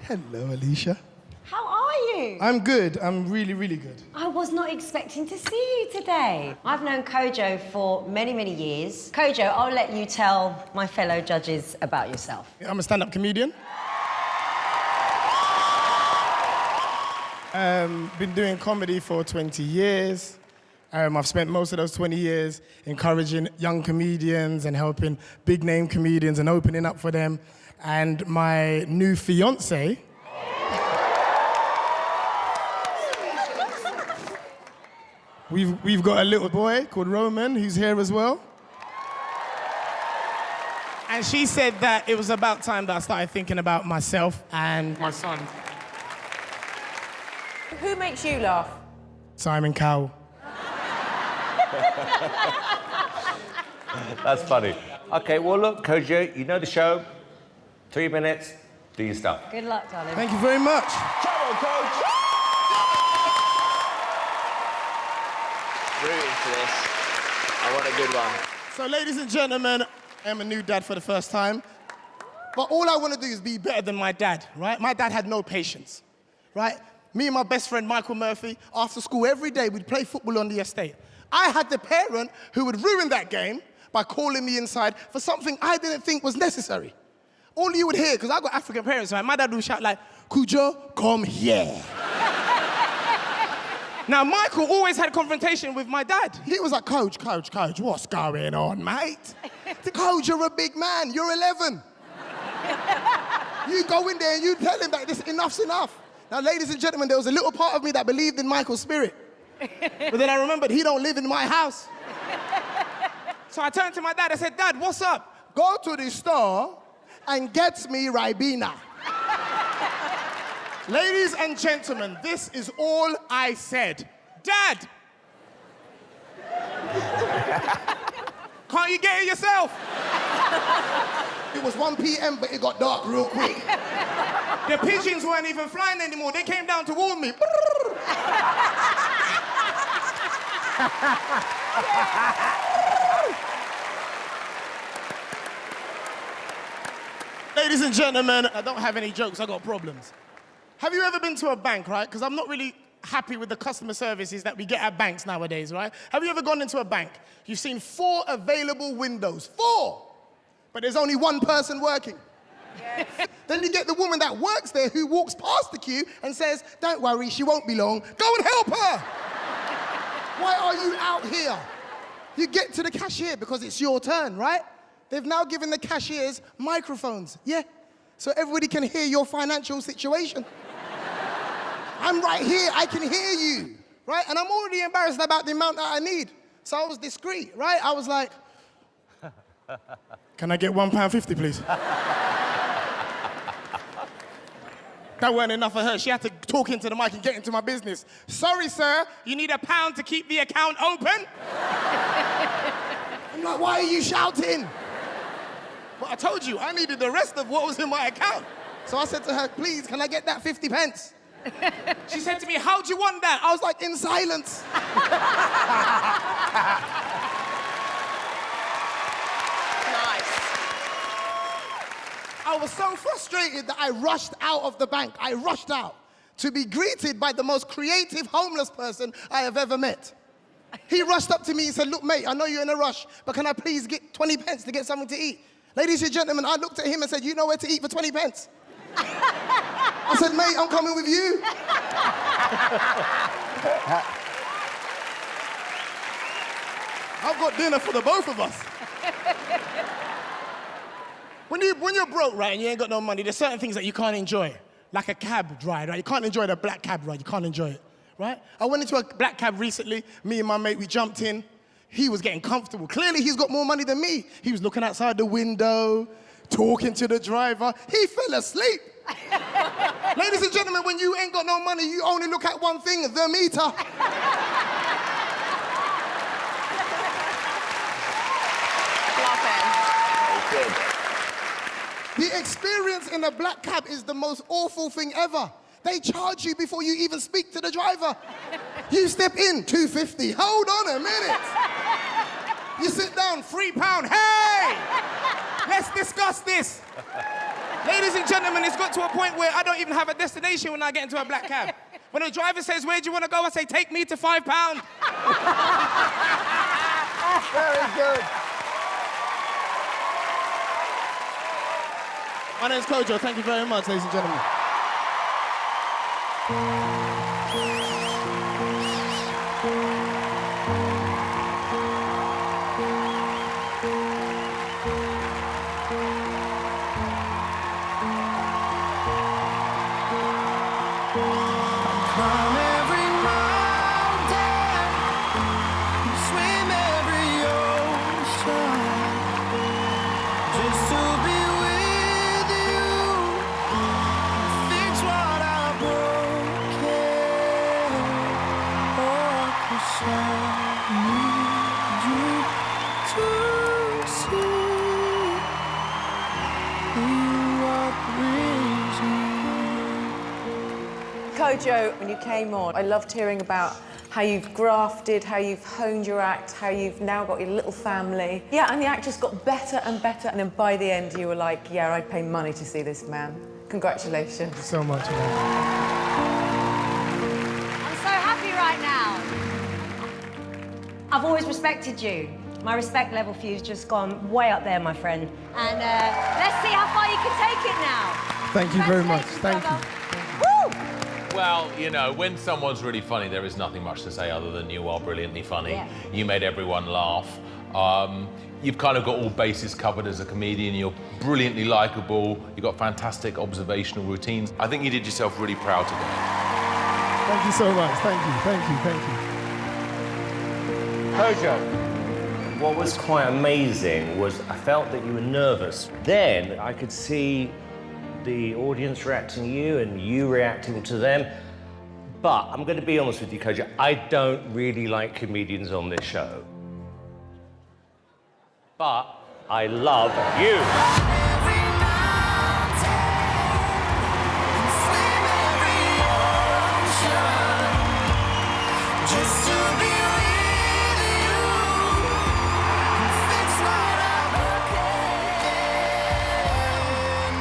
Hello, Alicia. How are you? I'm good. I'm really, really good. I was not expecting to see you today. I've known Kojo for many, many years. Kojo, I'll let you tell my fellow judges about yourself. I'm a stand-up comedian. Been doing comedy for 20 years. I've spent most of those 20 years encouraging young comedians and helping big-name comedians and opening up for them. And my new fiancé, we've got a little boy called Roman who's here as well. And she said that it was about time that I started thinking about myself and my son. Who makes you laugh? Simon Cowell. That's funny. Okay, well, look, Kojo, you know the show. 3 minutes, do your stuff. Good luck, darling. Thank you very much. Come on, Coach. Rooting for this. I want a good one. So, ladies and gentlemen, I'm a new dad for the first time. But all I want to do is be better than my dad, right? My dad had no patience, right? Me and my best friend, Michael Murphy, after school every day, we'd play football on the estate. I had the parent who would ruin that game by calling me inside for something I didn't think was necessary. All you would hear, because I got African parents, right? My dad would shout like, Kojo, come here. Now, Michael always had confrontation with my dad. He was like, Coach, what's going on, mate? Coach, you're a big man, you're 11. You go in there and you tell him that this enough's enough. Now, ladies and gentlemen, there was a little part of me that believed in Michael's spirit. But then I remembered he don't live in my house. So I turned to my dad, I said, Dad, what's up? Go to the store and get me Ribena. Ladies and gentlemen, this is all I said. Dad! Can't you get it yourself? It was 1 p.m., but it got dark real quick. The pigeons weren't even flying anymore. They came down to warn me. Ladies and gentlemen, I don't have any jokes, I got problems. Have you ever been to a bank, right? Because I'm not really happy with the customer services that we get at banks nowadays, right? Have you ever gone into a bank? You've seen 4 available windows, 4! But there's only 1 person working. Yes. Then you get the woman that works there who walks past the queue and says, don't worry, she won't be long. Go and help her! Why are you out here? You get to the cashier because it's your turn, right? They've now given the cashiers microphones, yeah? So everybody can hear your financial situation. I'm right here, I can hear you, right? And I'm already embarrassed about the amount that I need. So I was discreet, right? I was like, can I get £1.50, please? That weren't enough for her. She had to talk into the mic and get into my business. Sorry, sir, you need £1 to keep the account open? I'm like, why are you shouting? But I told you, I needed the rest of what was in my account. So I said to her, please, can I get that 50 pence? She said to me, how do you want that? I was like, in silence. I was so frustrated that I rushed out of the bank. I rushed out to be greeted by the most creative homeless person I have ever met. He rushed up to me and said, look, mate, I know you're in a rush, but can I please get 20 pence to get something to eat? Ladies and gentlemen, I looked at him and said, you know where to eat for 20 pence? I said, mate, I'm coming with you. I've got dinner for the both of us. When you're broke, right, and you ain't got no money, there's certain things that you can't enjoy. Like a cab ride, right? You can't enjoy the black cab ride, you can't enjoy it, right? I went into a black cab recently, me and my mate, we jumped in. He was getting comfortable. Clearly, he's got more money than me. He was looking outside the window, talking to the driver. He fell asleep. Ladies and gentlemen, when you ain't got no money, you only look at one thing, the meter. Good. The experience in a black cab is the most awful thing ever. They charge you before you even speak to the driver. You step in, $2.50. Hold on a minute. You sit down, £3. Hey! Let's discuss this. Ladies and gentlemen, it's got to a point where I don't even have a destination when I get into a black cab. When the driver says, where do you want to go? I say, take me to £5. Very good. My name's Kojo. Thank you very much, ladies and gentlemen. Climb every mountain, swim every ocean, just to be with you, fix what I broken. Oh, 'cause I need you to see you are reason. Kojo, when you came on, I loved hearing about how you've grafted, how you've honed your act, how you've now got your little family. Yeah, and the act just got better and better, and then by the end you were like, yeah, I'd pay money to see this man. Congratulations. So much, man. I'm so happy right now. I've always respected you. My respect level for you's just gone way up there, my friend. And let's see how far you can take it now. Thank you very much. Thank you. Woo! Well, you know, when someone's really funny, there is nothing much to say other than you are brilliantly funny. Yeah. You made everyone laugh. You've kind of got all bases covered as a comedian. You're brilliantly likable. You've got fantastic observational routines. I think you did yourself really proud today. Thank you so much. Thank you. Thank you. Thank you. Kojo, what was quite amazing was I felt that you were nervous. Then I could see the audience reacting to you and you reacting to them. But I'm going to be honest with you, Kojo, I don't really like comedians on this show. But I love you. Just to be with you, fix what I broken.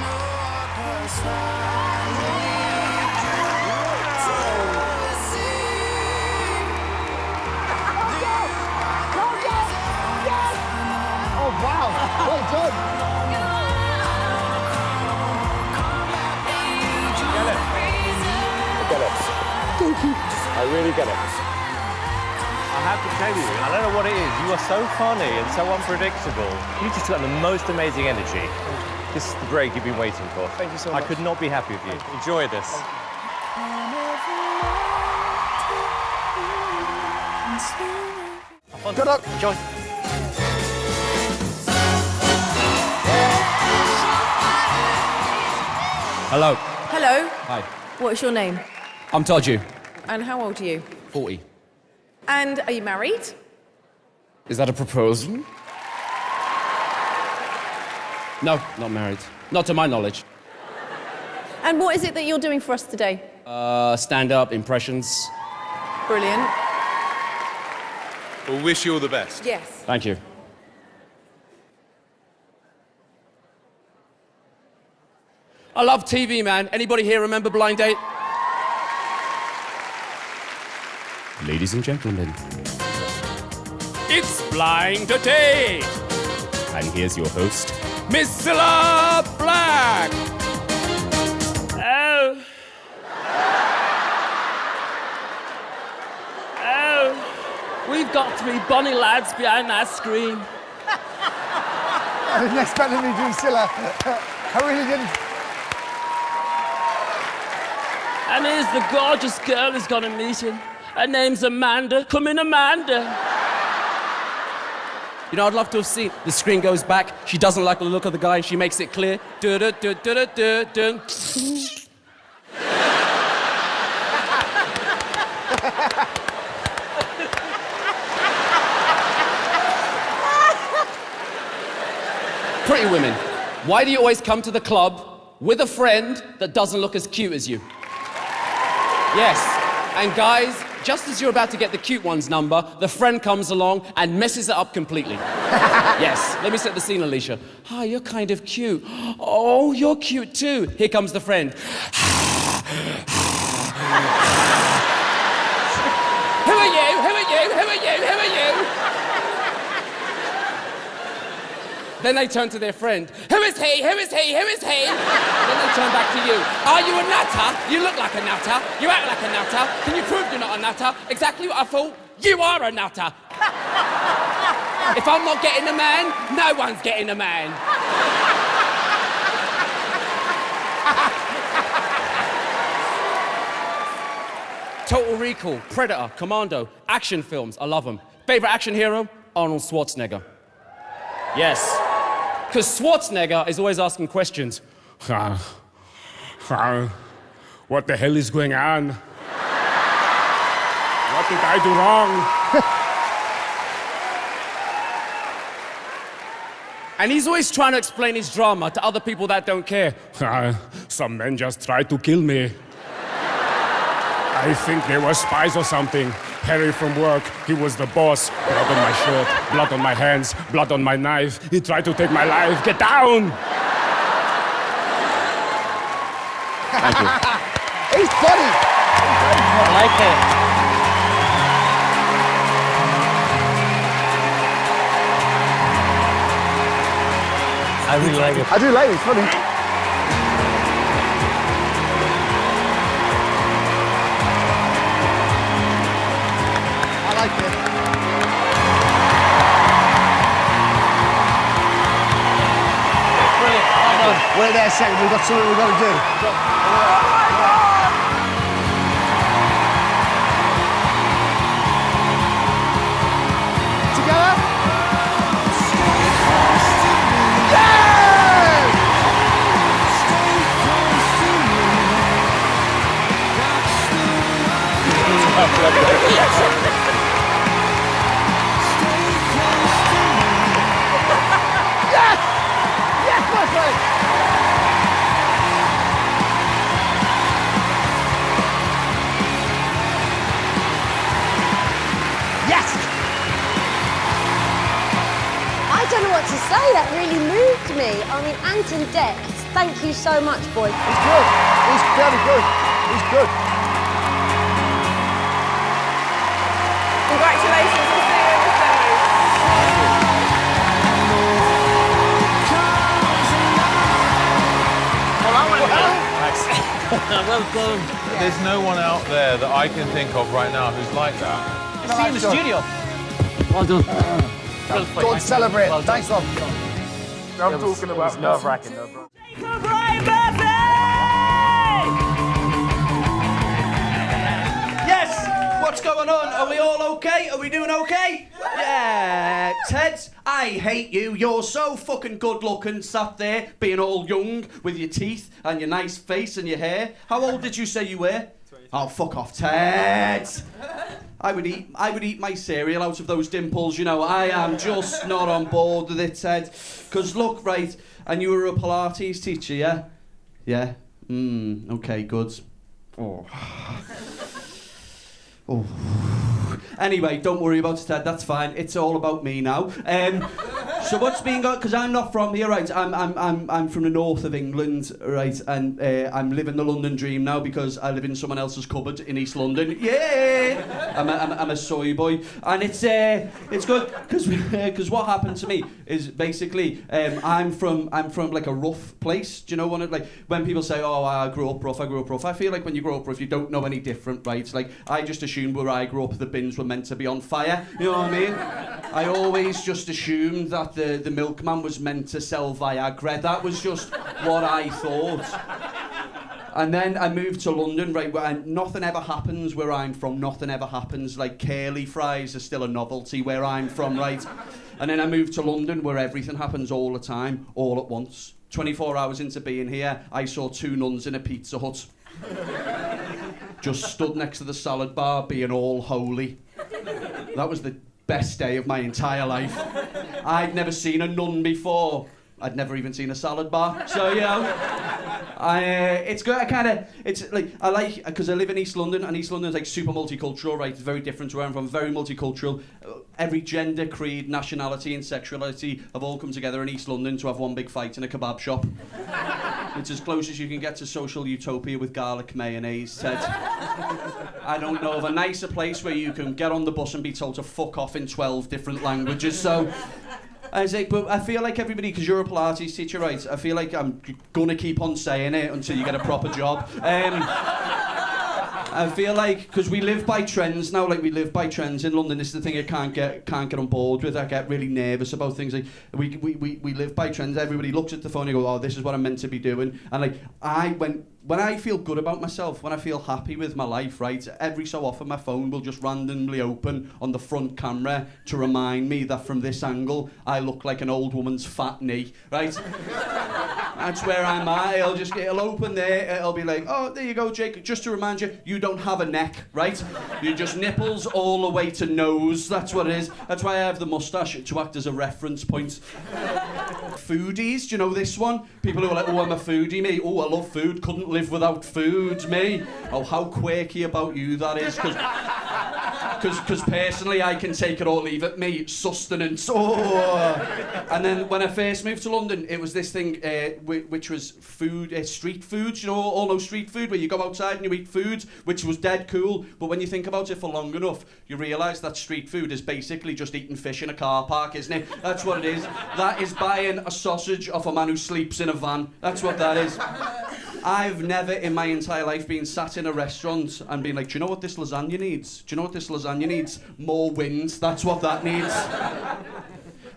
No, 'cause I need you to see. Oh, wow. Well done. I get it. Thank you. I really get it. I have to tell you, I don't know what it is. You are so funny and so unpredictable. You just got the most amazing energy. This is the break you've been waiting for. Thank you so much. I could not be happy with you. Enjoy this. Good luck. Enjoy. Hello. Hello, Hi. what's your name? I'm Taju. And how old are you? 40. And are you married? Is that a proposal? No, not married. Not to my knowledge. And what is it that you're doing for us today? Stand-up, impressions. Brilliant. We'll wish you all the best. Yes. Thank you. I love TV, man. Anybody here remember Blind Date? Ladies and gentlemen, it's Blind Date! And here's your host, Miss Cilla Black! Oh. Oh. We've got 3 bonny lads behind that screen. I didn't expect me to do Scylla. I really didn't. And here's the gorgeous girl who's gonna meet him. Her name's Amanda. Come in, Amanda. You know, I'd love to have seen. The screen goes back. She doesn't like the look of the guy. She makes it clear. Du-du-du-du-du-du. Pretty women, why do you always come to the club with a friend that doesn't look as cute as you? Yes, and guys, Just as you're about to get the cute one's number, the friend comes along and messes it up completely. Yes, let me set the scene, Alicia. Hi, you're kind of cute. Oh, you're cute too. Here comes the friend. Who are you? Who are you? Who are you? Who are you? Then they turn to their friend. Who is he? Who is he? Who is he? Then they turn back to you. Are you a nutter? You look like a nutter. You act like a nutter. Can you prove you're not a nutter? Exactly what I thought. You are a nutter. If I'm not getting a man, no one's getting a man. Total Recall, Predator, Commando, action films, I love them. Favorite action hero? Arnold Schwarzenegger. Yes. Because Schwarzenegger is always asking questions. What the hell is going on? What did I do wrong? And he's always trying to explain his drama to other people that don't care. Some men just tried to kill me. I think they were spies or something. Harry from work, he was the boss. Blood on my shirt, blood on my hands, blood on my knife. He tried to take my life. Get down! Thank you. He's funny. I like it. I really like it. I do like it, it's funny. I like it. Brilliant. Well done. Wait there a second, we've got something we've got to do. Together? Yes! Yes, my friend! Yes! I don't know what to say. That really moved me. I mean, Anton Dex, thank you so much, boy. He's good. He's very good. He's good. Congratulations on seeing you on the stage. Well done. There's no one out there that I can think of right now who's like that. See you in the studio. Well done. Go and celebrate. Thanks, love. I'm talking about nerve-wracking. Yes! What's going on? Are we all okay? Are we doing okay? Yeah. Ted, I hate you. You're so fucking good looking, sat there, being all young with your teeth and your nice face and your hair. How old did you say you were? 20. Oh, fuck off, Ted. I would eat my cereal out of those dimples, you know. I am just not on board with it, Ted. Because look, right, and you were a Pilates teacher, yeah? Yeah? Okay, good. Oh. Oh. Anyway, don't worry about it, Ted. That's fine. It's all about me now. So what's been going? Because I'm not from here, right? I'm from the north of England, right? And I'm living the London dream now because I live in someone else's cupboard in East London. Yeah, I'm a soy boy, and it's good because what happened to me is basically I'm from like a rough place. Do you know when people say, "Oh, I grew up rough," I feel like when you grow up rough, you don't know any different, right? Like I just assumed where I grew up, the bins were meant to be on fire. You know what I mean? I always just assumed that the milkman was meant to sell Viagra. That was just what I thought. And then I moved to London, right, where nothing ever happens where I'm from. Nothing ever happens. Like curly fries are still a novelty where I'm from, right? And then I moved to London where everything happens all the time, all at once. 24 hours into being here, I saw 2 nuns in a Pizza Hut. Just stood next to the salad bar being all holy. That was the best day of my entire life. I'd never seen a nun before. I'd never even seen a salad bar. So, you know, It's good. I like because I live in East London, and East London is like super multicultural, right? It's very different to where I'm from. Very multicultural. Every gender, creed, nationality, and sexuality have all come together in East London to have one big fight in a kebab shop. It's as close as you can get to social utopia with garlic mayonnaise, Ted. I don't know of a nicer place where you can get on the bus and be told to fuck off in 12 different languages. So. I say, but I feel like everybody, because you're a Pilates teacher, right? I feel like I'm gonna keep on saying it until you get a proper job. I feel like, because we live by trends now, like we live by trends in London. This is the thing I can't get on board with. I get really nervous about things like we live by trends. Everybody looks at the phone and go, oh, this is what I'm meant to be doing. And like when I feel good about myself, when I feel happy with my life, right, every so often my phone will just randomly open on the front camera to remind me that from this angle I look like an old woman's fat knee, right? That's where I'm at. It'll open there, it'll be like, oh, there you go, Jake, just to remind you, you don't have a neck, right? You're just nipples all the way to nose, that's what it is. That's why I have the moustache, to act as a reference point. Foodies, do you know this one? People who are like, oh, I'm a foodie, me. Oh, I love food, couldn't live without food, me. Oh, how quirky about you that is, because personally I can take it or leave it, me, sustenance. Oh. And then when I first moved to London, it was this thing which was food, street foods, you know, all those street food where you go outside and you eat food, which was dead cool. But when you think about it for long enough, you realise that street food is basically just eating fish in a car park, isn't it? That's what it is. That is buying a sausage off a man who sleeps in a van. That's what that is. I've never in my entire life been sat in a restaurant and been like, do you know what this lasagna needs? Do you know what this lasagna needs? More wind. That's what that needs.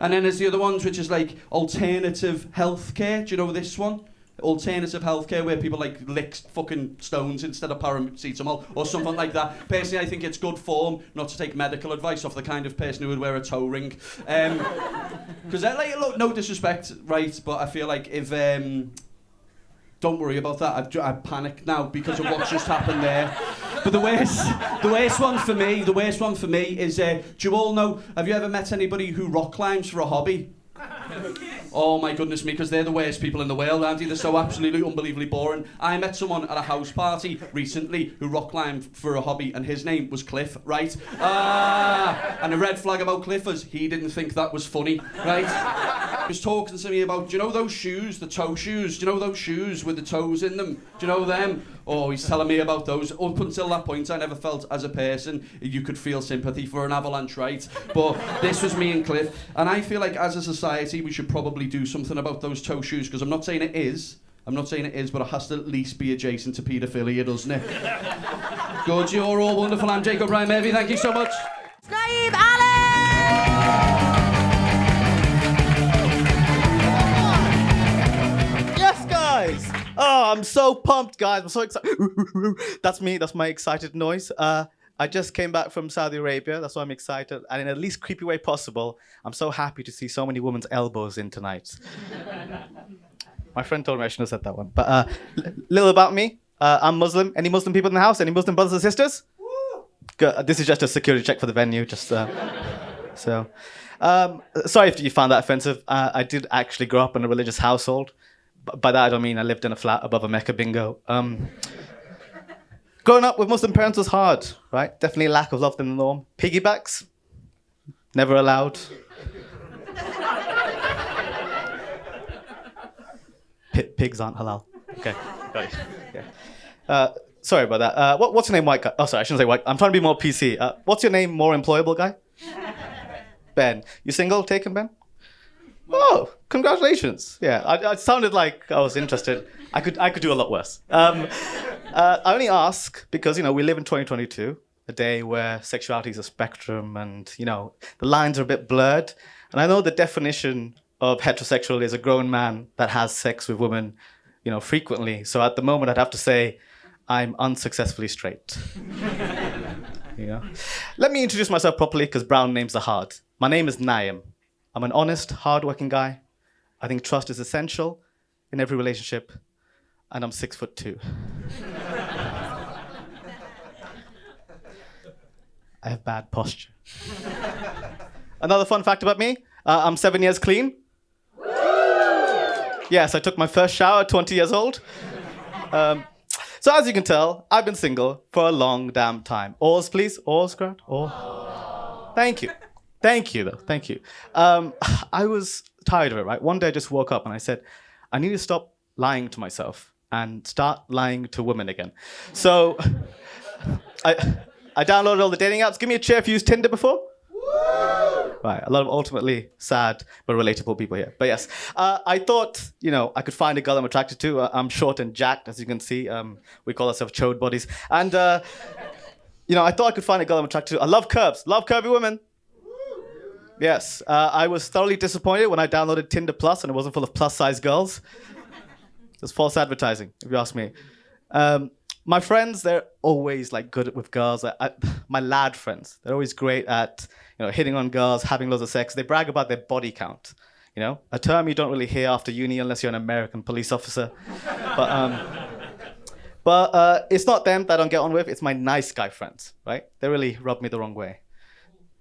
And then there's the other ones, which is like alternative healthcare. Do you know this one? Alternative healthcare, where people like lick fucking stones instead of paracetamol or something like that. Personally, I think it's good form not to take medical advice off the kind of person who would wear a toe ring. Because look, no disrespect, right? But I feel like if don't worry about that. I've panicked now because of what's just happened there. But the worst one for me is, do you all know, have you ever met anybody who rock climbs for a hobby? Oh my goodness me, because they're the worst people in the world, aren't they? They're so absolutely unbelievably boring. I met someone at a house party recently who rock climbed for a hobby, and his name was Cliff, right? And the red flag about Cliff was he didn't think that was funny, right? He was talking to me about, do you know those shoes, the toe shoes? Do you know those shoes with the toes in them? Do you know them? Oh, he's telling me about those. Up until that point, I never felt as a person you could feel sympathy for an avalanche, right? But this was me and Cliff, and I feel like as a society we should probably do something about those toe shoes, because I'm not saying it is, but it has to at least be adjacent to paedophilia, doesn't it? Good, you're all wonderful. I'm Jacob Ryan Murphy. Thank you so much. Nayim Ali! Yes, guys! Oh, I'm so pumped, guys. I'm so excited. That's me. That's my excited noise. I just came back from Saudi Arabia. That's why I'm excited. And in the least creepy way possible, I'm so happy to see so many women's elbows in tonight. My friend told me I shouldn't have said that one. But little about me. I'm Muslim. Any Muslim people in the house? Any Muslim brothers and sisters? Good. This is just a security check for the venue. Just so. Sorry if you found that offensive. I did actually grow up in a religious household. By that I don't mean I lived in a flat above a Mecca bingo. Growing up with Muslim parents was hard, right? Definitely a lack of love than the norm. Piggybacks, never allowed. Pigs aren't halal. Okay, got it. Yeah. Sorry about that. What's your name, white guy? Oh, sorry, I shouldn't say white. I'm trying to be more PC. What's your name, more employable guy? Ben. You single, taken, Ben? Oh, congratulations. Yeah, it sounded like I was interested. I could do a lot worse. I only ask because, we live in 2022, a day where sexuality is a spectrum and, the lines are a bit blurred. And I know the definition of heterosexual is a grown man that has sex with women, frequently. So at the moment, I'd have to say I'm unsuccessfully straight. Let me introduce myself properly because brown names are hard. My name is Nayim. I'm an honest, hardworking guy. I think trust is essential in every relationship, and I'm 6'2". I have bad posture. Another fun fact about me, I'm 7 years clean. Yes, I took my first shower at 20 years old. So as you can tell, I've been single for a long damn time. Oars, please. Oars, Grant. Oars. Thank you. Thank you, though. Thank you. I was tired of it, right? One day I just woke up and I said, I need to stop lying to myself and start lying to women again. So I downloaded all the dating apps. Give me a cheer if you used Tinder before. Right, a lot of ultimately sad but relatable people here. But yes, I thought, I could find a girl I'm attracted to. I'm short and jacked, as you can see. We call ourselves chode bodies. And, I thought I could find a girl I'm attracted to. I love curves. Love curvy women. Yes, I was thoroughly disappointed when I downloaded Tinder Plus and it wasn't full of plus-size girls. It was false advertising, if you ask me. My friends, they're always good with girls. My lad friends, they're always great at hitting on girls, having loads of sex. They brag about their body count. A term you don't really hear after uni unless you're an American police officer. But it's not them that I don't get on with. It's my nice guy friends, right? They really rub me the wrong way.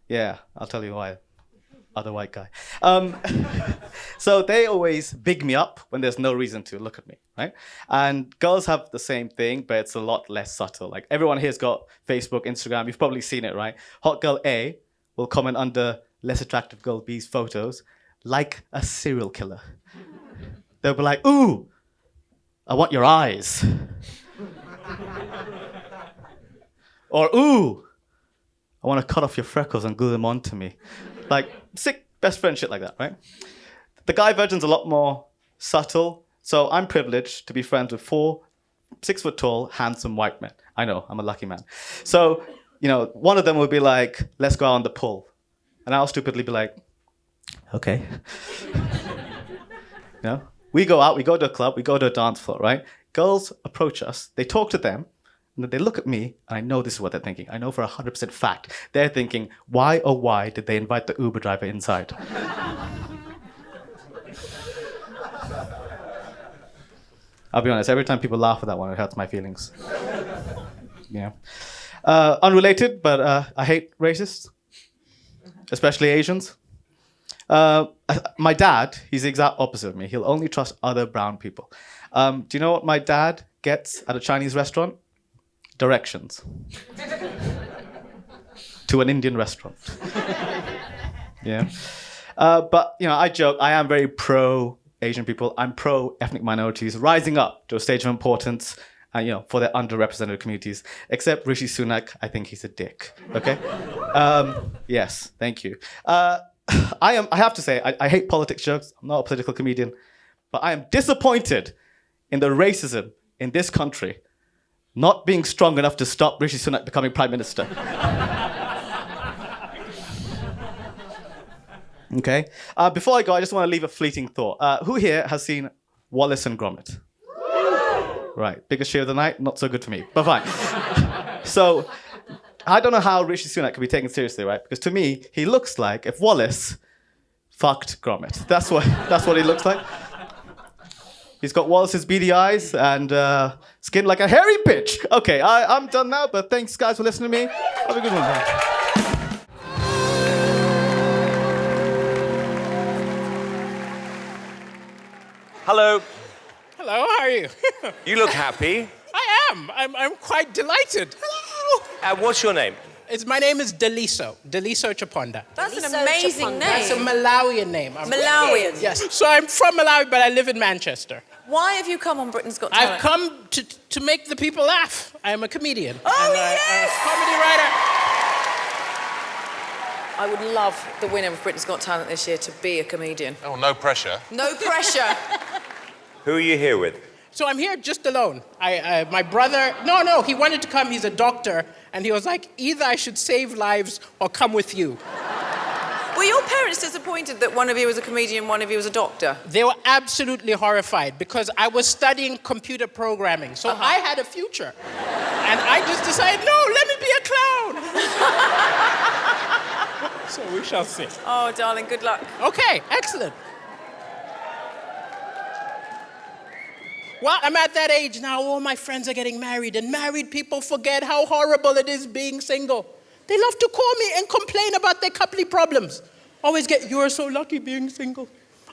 Yeah, I'll tell you why. Other white guy. So they always big me up when there's no reason to look at me, right? And girls have the same thing, but it's a lot less subtle. Everyone here's got Facebook, Instagram. You've probably seen it, right? Hot girl A will comment under less attractive girl B's photos like a serial killer. They'll be like, ooh, I want your eyes. Or, ooh, I want to cut off your freckles and glue them onto me. Sick best friend shit like that, right? The guy version's a lot more subtle, so I'm privileged to be friends with 4 6-foot-tall, handsome white men. I know, I'm a lucky man. So, one of them will be like, let's go out on the pull. And I'll stupidly be like, okay. We go out, we go to a club, we go to a dance floor, right? Girls approach us, they talk to them, and then they look at me, and I know this is what they're thinking. I know for 100% fact. They're thinking, why did they invite the Uber driver inside? I'll be honest, every time people laugh at that one, it hurts my feelings. Yeah. Unrelated, but I hate racists, especially Asians. My dad, he's the exact opposite of me. He'll only trust other brown people. Do you know what my dad gets at a Chinese restaurant? Directions. To an Indian restaurant. Yeah. But, I joke, I am very pro-Asian people. I'm pro-ethnic minorities rising up to a stage of importance for their underrepresented communities. Except Rishi Sunak, I think he's a dick. Okay? Yes, thank you. I have to say, I hate politics jokes. I'm not a political comedian. But I am disappointed in the racism in this country not being strong enough to stop Rishi Sunak becoming Prime Minister. Okay? Before I go, I just want to leave a fleeting thought. Who here has seen Wallace and Gromit? Right, biggest show of the night? Not so good for me, but fine. So, I don't know how Rishi Sunak can be taken seriously, right? Because to me, he looks like if Wallace fucked Gromit. That's what he looks like. He's got Wallace's beady eyes and skin like a hairy bitch. Okay, I'm done now, but thanks, guys, for listening to me. Have a good one, man. Hello. Hello, how are you? You look happy. I am. I'm quite delighted. Hello. What's your name? My name is Daliso Chaponda. That's an amazing name. That's a Malawian name. Malawian? Yes. So I'm from Malawi, but I live in Manchester. Why have you come on Britain's Got Talent? I've come to make the people laugh. I am a comedian. Oh, yes! I'm a comedy writer. I would love the winner of Britain's Got Talent this year to be a comedian. Oh, no pressure. No pressure. Who are you here with? So I'm here just alone. My brother, no, he wanted to come. He's a doctor. And he was like, either I should save lives or come with you. Were your parents disappointed that one of you was a comedian, one of you was a doctor? They were absolutely horrified because I was studying computer programming. So I had a future. And I just decided, no, let me be a clown. So we shall see. Oh, darling, good luck. Okay, excellent. Well, I'm at that age now, all my friends are getting married, and married people forget how horrible it is being single. They love to call me and complain about their coupley problems. Always get, you're so lucky being single.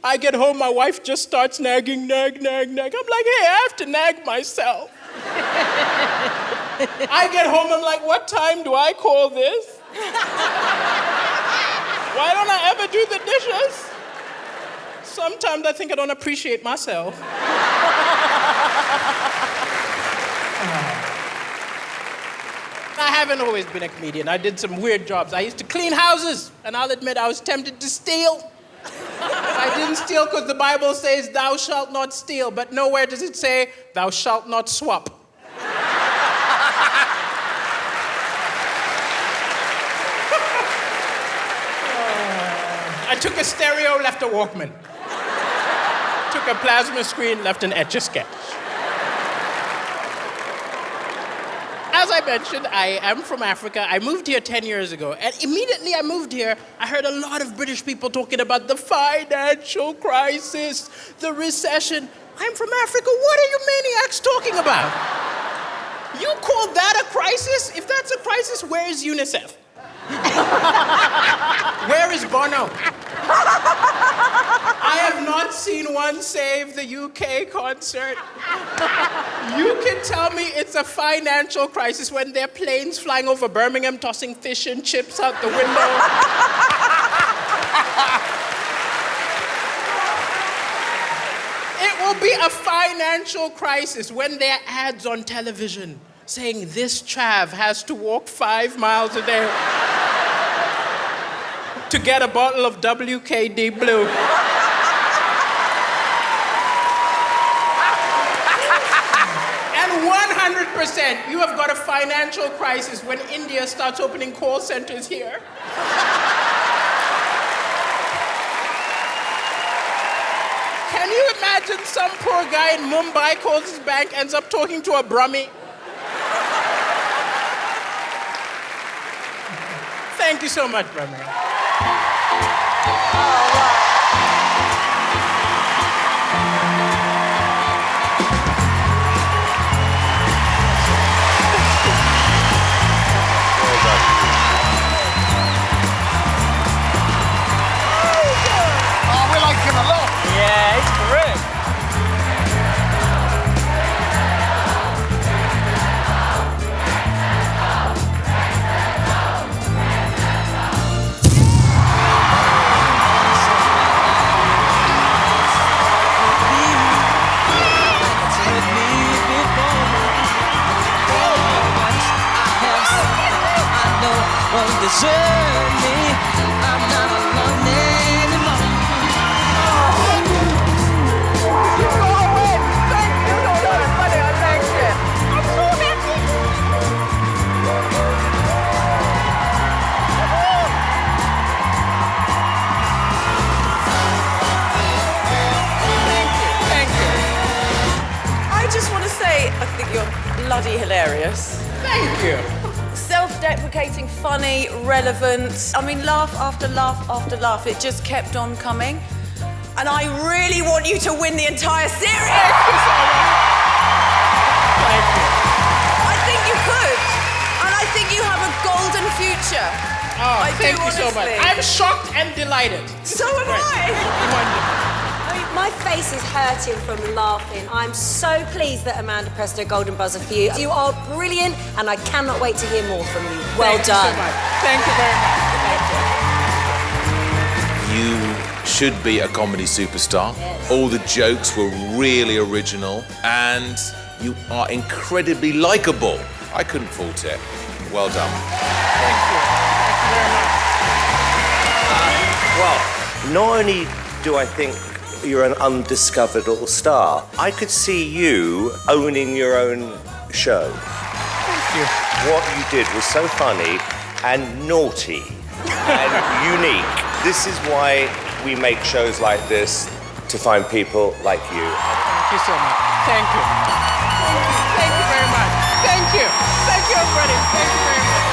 I get home, my wife just starts nagging, nag. I'm like, hey, I have to nag myself. I get home, I'm like, what time do I call this? Why don't I ever do the dishes? Sometimes I think I don't appreciate myself. I haven't always been a comedian. I did some weird jobs. I used to clean houses, and I'll admit I was tempted to steal. I didn't steal because the Bible says, thou shalt not steal, but nowhere does it say, thou shalt not swap. I took a stereo, left a Walkman. Took a plasma screen, left an Etch-a-Sketch. As I mentioned, I am from Africa. I moved here 10 years ago. And immediately I moved here, I heard a lot of British people talking about the financial crisis, the recession. I'm from Africa. What are you maniacs talking about? You call that a crisis? If that's a crisis, where is UNICEF? Where is Bono? I have not seen one Save the UK concert. You can tell me it's a financial crisis when there are planes flying over Birmingham tossing fish and chips out the window. It will be a financial crisis when there are ads on television saying this chav has to walk 5 miles a day to get a bottle of WKD Blue. And 100%, you have got a financial crisis when India starts opening call centers here. Can you imagine some poor guy in Mumbai calls his bank, ends up talking to a Brahmi? Thank you so much, Brahmi. Oh, we like him a lot. Yeah, he's correct. Desert me, I'm not alone anymore. You got a win! Thank you! No, it's funny, I liked it. I'm so happy! Thank you. I just want to say, I think you're bloody hilarious. Thank you. Self-deprecating, funny, relevant. I mean, laugh after laugh after laugh. It just kept on coming. And I really want you to win the entire series. Thank you so much. Thank you. I think you could. And I think you have a golden future. Oh, I thank do, you so much. honestly. I'm shocked and delighted. So am I. Wonderful. My face is hurting from laughing. I'm so pleased that Amanda pressed her golden buzzer for you. You are brilliant, and I cannot wait to hear more from you. Well Thank done. you so much. Thank you very much. Thank you. You should be a comedy superstar. Yes. All the jokes were really original, and you are incredibly likable. I couldn't fault it. Well done. Thank you. Thank you very much. Well, not only do I think you're an undiscovered little star, I could see you owning your own show. Thank you. What you did was so funny and naughty and unique. This is why we make shows like this, to find people like you. Thank you so much. Thank you. Thank you very much. Thank you. Thank you, everybody. Thank you very much.